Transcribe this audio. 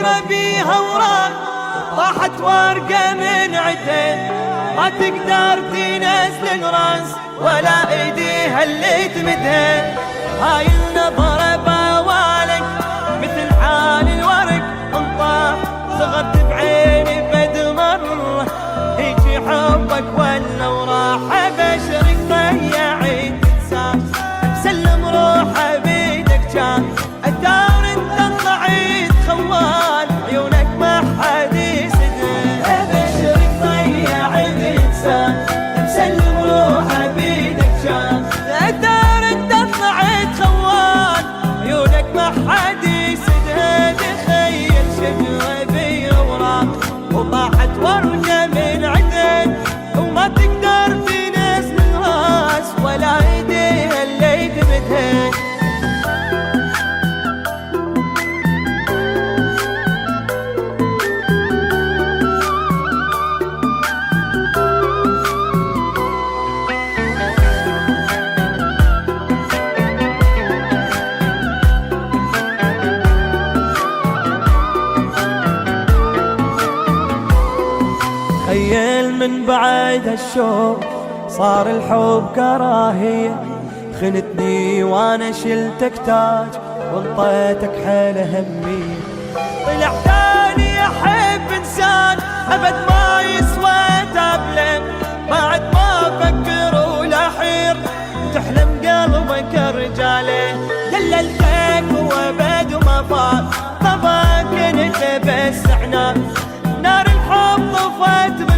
شجرة بيها وراق طاحت ورقة من عدين، ما تقدر تنزل الراس ولا ايديها اللي تمدها. هاي النظرة بوالك مثل حال الورق انطاح، صغرت بعيني بد مرة هيجي حبك ولا وراح. ابشرك ضيعي تنسى مسلم روحه بيدك كان، الدار انت طلعت خوال عيونك ما حد يسدها. ابشرك ضيعي تنسى مسلم روحه بيدك كان، الدار انت طلعت خوال عيونك ما حد يسدها. تخيل شجرة بيها وراق وطاحت ورقة من عدن، وما تقدر تنزل الراس ولا ايديها اللي تمدها. تخيل من بعد هالشوق صار الحب كراهية، خنتني وانا شلتك تاج وانطيتك حيل همية. طلع ثاني احب انسان ابد ما يسوى تبلم، بعد ما افكر ولا حير تحلم قلبك رجاله. دللتك وابد وما فات طبعا كنت بس عناب، نار الحب طفت